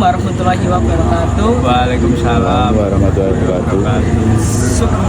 warahmatullahi wabarakatuh. Waalaikumsalam warahmatullahi wabarakatuh.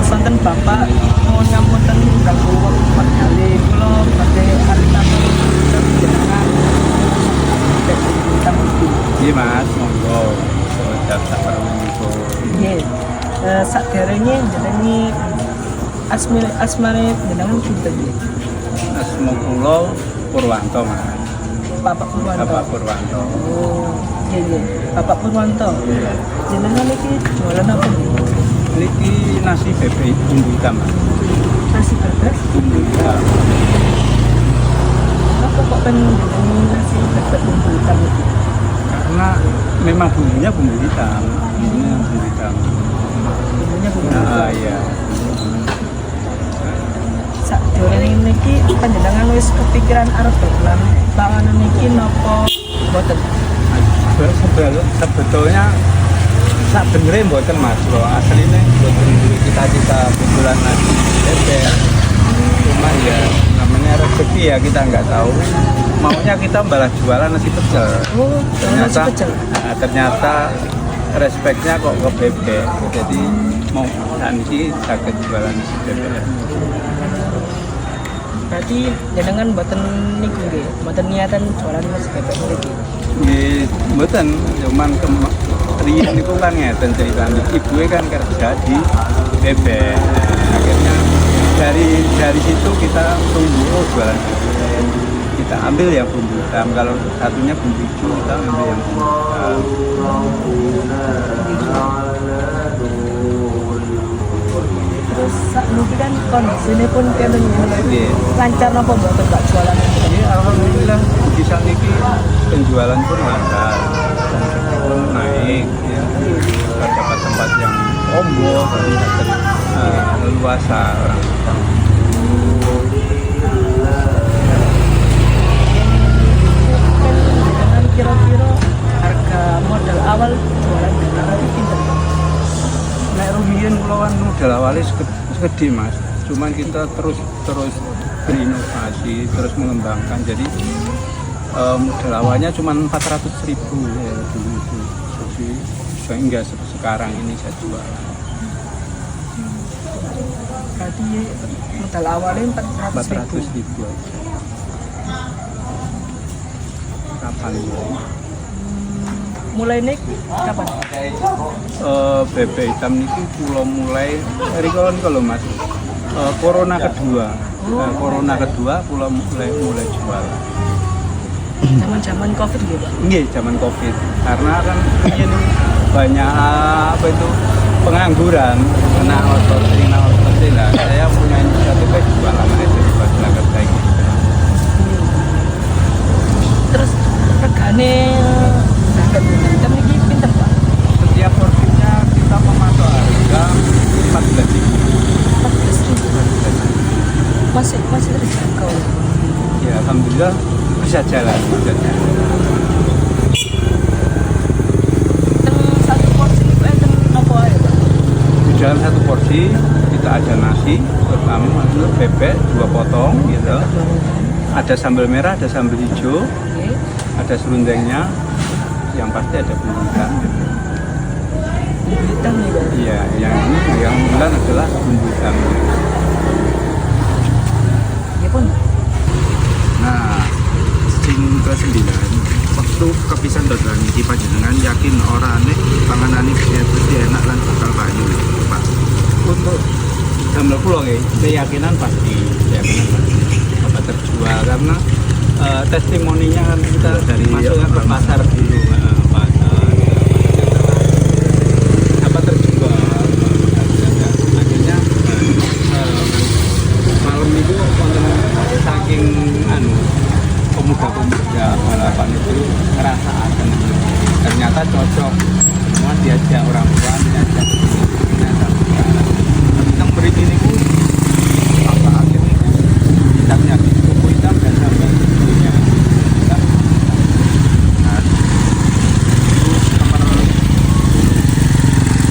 Sonten Bapak mau nyambutan ganggu empat kali kalau pakai hari tamu jenengan Iya mas, monggo daftar permenko. Nggih. Saderenge jenenge asmane jenengan pinten nggih? Asma kula Purwanto mas. Bapak Purwanto. Bapak Purwanto. Oh, nggih. Bapak Purwanto. Jenengan iki jualan apa nggih? Niki nasi bebek bumbu hitam mas. Nasi bebek. Bumbu hitam. Kenapa kok pengen jenengan nasi bebek bumbu hitam itu? Karena memang bumbunya bumbu hitam. Bumbunya bumbu hitam. Bumbunya bumbu hitam. Nah, iya. Sakjroning niki panjenengan wis kepikiran arep dalan panganan niki napa mboten? Sebetulnya sebenarnya mboten mas, bro. Aslinya mboten duwe cita-cita bulan nasi bebek. Cuman ya namanya rezeki ya, kita nggak tahu. Maunya kita balas jualan nasi pecel. Oh, nasi pecel. Ternyata respeknya kok ke bebek. Jadi mau nanti sakit jualan nasi bebek. Berarti jenengan mboten niku nggih, mboten niatan jualan nasi bebek niki. Nggih, mboten, cuman riyen niku kan ngeten ceritane. Ibuke kan kerja di bebek. Akhirnya dari situ kita tumbuh jualan bebek. Kita ambil yang bumbu hitam, kalau satunya bumbu hijau kita ambil yang bumbu hitam. Terus sakniki kan kondisine pun kene Nggih. lancar napa mboten Pak jualan? Jadi alhamdulillah di saat ini penjualan pun lancar, pun naik ya. Kita dapat tempat yang ombok, dapat leluasa orang. Dengan kira-kira harga modal awal jualan jenengan itu pinten Pak? Nek rumiyin kula kan modal awalnya segede mas, cuman kita terus berinovasi, terus mengembangkan. Jadi modal awalnya cuma 400.000 ya dulu itu, sehingga sekarang ini saya jual. Berarti modal awalnya 400.000. 400.000 kapan ya? Mulai naik kapan? Bebek hitam niki kula mulai dari kalau mas corona kedua. Corona kedua kula mulai jual. Zaman Covid gitu Pak. Nggih, zaman Covid. Karena kan ini banyak apa itu pengangguran, kena outsourcing lah. Saya punya inisiatif kayak jualan aja di masyarakat kayak gitu. Terus regane bebek hitam niki pinten Pak? Setiap porsinya kita mematok harga 14.000. 14.000. Masih terjangkau. Ya alhamdulillah bisa jalan. Satu porsi itu enten apa ya Pak? Di dalam satu porsi kita ada nasi, pertama itu bebek 2 potong gitu. Ada sambal merah, ada sambal hijau, Oke. ada serundengnya, yang pasti ada bumbu hitam gitu. Bumbu hitam nih Pak. Iya, yang bulan adalah bumbu hitam. Ya pun. Nah, sing ke-9 waktu kepisan dodolan iki panjenengan yakin ora nek panganan iki mesti enak lan bakal payu, Pak. Untuk sambal pulau ya, keyakinan pasti dapat terjual karena testimoninya kan kita dari masukkan ke pasar dulu, dapat terjual. Akhirnya malam itu saking pemuda-pemuda balapan itu ngerasa akan ternyata cocok, semua diajak orang tua, diajak ternyata yang beri ini pun apa akhirnya hitamnya kuku hitam dan sambal hijaunya hitam. Nah, terus nomor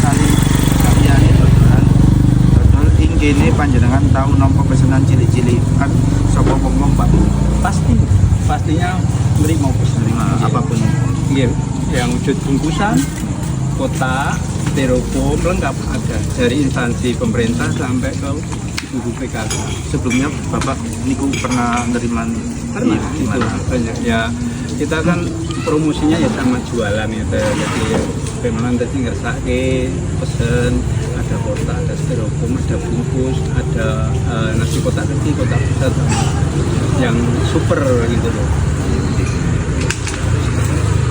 Saliyane dodolan dodol ing kene panjenengan tahu nampa pesanan cilik-cilik kan sapa wong-wong, Pak? pastinya beri mau pesan Apapun Iya, yang wujud bungkusan, kotak, styrofoam lengkap ada dari instansi pemerintah sampai ke ibu PKK. Sebelumnya Bapak niku pernah nerima Pernah di itu mana? banyak ya. Kita kan promosinya ya sama jualan itu. Jadi memang tadi ngersake pesen ada kotak, ada styrofoam, ada bungkus, ada nasi kotak kecil, kotak besar sama yang super gitu loh.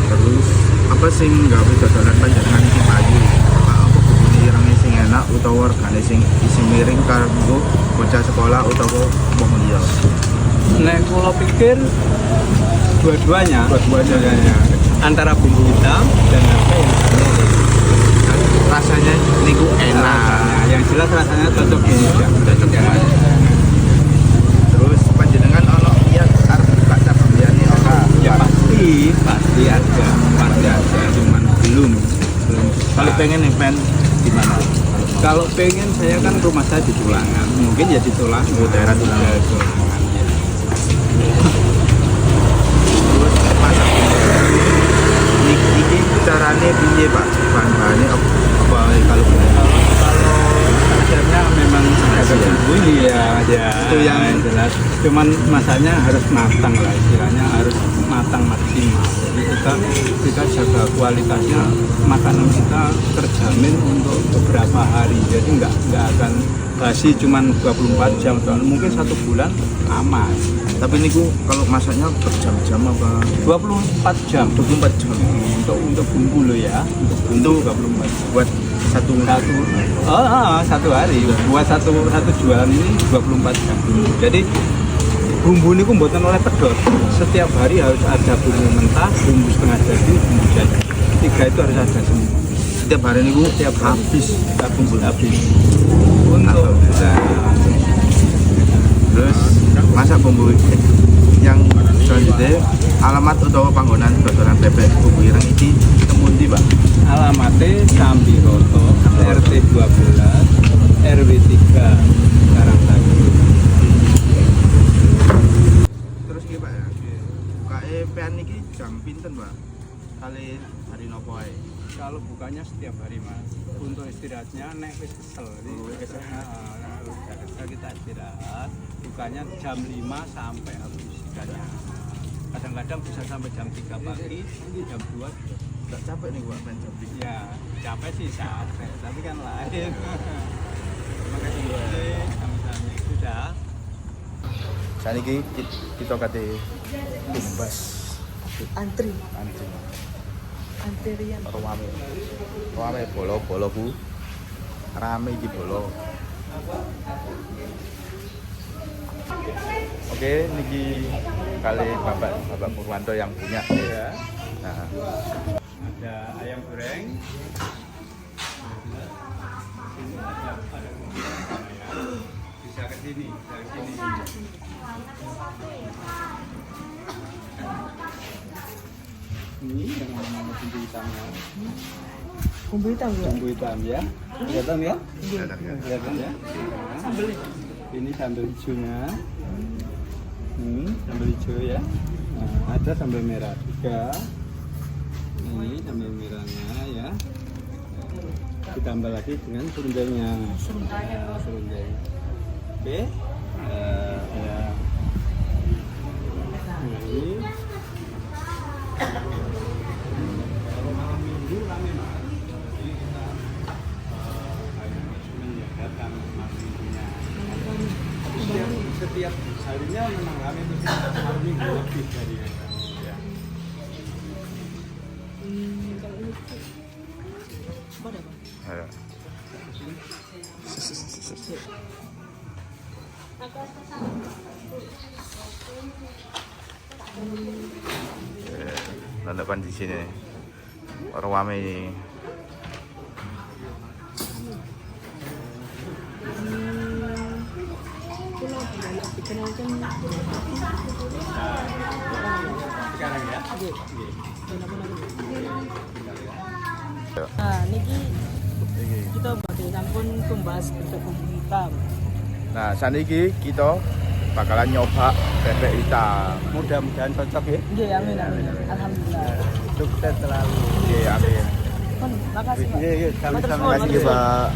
Terus apa sing gawe dodolan panjenengan iki payu? Apa bumbu irenge sing enak utawa regane sing isi miring kanggo bocah sekolah utawa wong liya? Nek kula pikir dua-duanya ya. Antara bumbu hitam dan apa yang Rasanya niku enak. Nah, yang jelas rasanya cocok ini ya. Cocok ya. Terus panjenengan ono lihat arep buka cabang liyane ora? Ya pasti ada, cuman belum. Kalau pengen nih pen di mana? Kalau pengen saya kan rumah saya di Tulangan, mungkin ya di Tulangan. Oh, daerah Tulangan. Ya, Tulangan ya. Terus masak iki carane piye Pak? Bahan-bahane apa kalau Akhirnya memang agak ya? bunyi ya, Itu yang jelas. Cuman masaknya harus matang lah, istilahnya harus matang maksimal. Jadi kita jaga kualitasnya, makanan kita terjamin untuk beberapa hari. Jadi nggak akan basi cuman 24 jam, mungkin 1 bulan aman. Tapi niku kalau masaknya berjam-jam apa? 24 jam 24 jam. untuk bumbu lo ya, untuk bumbu 24 jam. Buat satu satu hari buat satu jualan ini 24 jam. Jadi bumbu ini mboten oleh pedot. Setiap hari harus ada bumbu mentah, bumbu setengah jadi, bumbu jadi. 3 itu harus ada semua. Setiap hari niku Setiap hari. habis. Bumbu habis. Untuk Terus masak bumbu yang selanjutnya alamat utawa panggonan dodolan bebek bumbu ireng iki temu ndi Pak? alamatnya Sambiroto RT 12 RW 3 Karangtagi. Terus iki Pak ya. Bukae PN iki jam pinten Pak? Kali hari nopo ae? Kalau bukanya setiap hari mas, untuk istirahatnya nek wis kesel, kesel kita istirahat, bukanya jam 5 sampai habis ikannya. Kadang-kadang bisa sampai jam 3 pagi, jam 2. Enggak capek nih Pak main jam pinten? Ya capek sih capek, tapi kan lain. Terima kasih sama-sama. Sudah. Saniki kita kate tumbas Antri, antri. antrian. Rame bolo ku rame iki bolo. Oke, niki kali Bapak Purwanto yang punya Ya. Nah, Ada ayam goreng. Bisa ke sini, Ini yang nama bumbu hitamnya. Bumbu hitam juga. Bumbu hitam ya. Kelihatan ya? datang ya. Kelihatan ya? Sambel. Ini sambal hijaunya. Sambal hijau ya. Nah, ada sambal merah juga. Ini sambal merahnya ya. Ditambah lagi dengan serundengnya. Serundeng. Oke. Ya. Nah, ini. Kalau malam minggu rame mas. Jadi kita menyiapkan malam minggunya. Setiap harinya memang rame, tapi hari minggu lebih dari yang rame. Ya. Kalau ini apa ada Pak? Ayo. Lalapan di sini. Orang rame ini. Pulau banyak dikenalkan. Sekarang ya. Nah, niki kita badhe sampun tumbas bentuk bumbu hitam. Nah, saniki kita bakalan nyoba bebek hitam. Mudah-mudahan cocok ya. Iya, amin amin. Alhamdulillah. Sukses selalu. Iya, amin. Makasih, Pak. Iya, iya, Matur sama-sama. suwun, Terima kasih, matur suwun. Pak.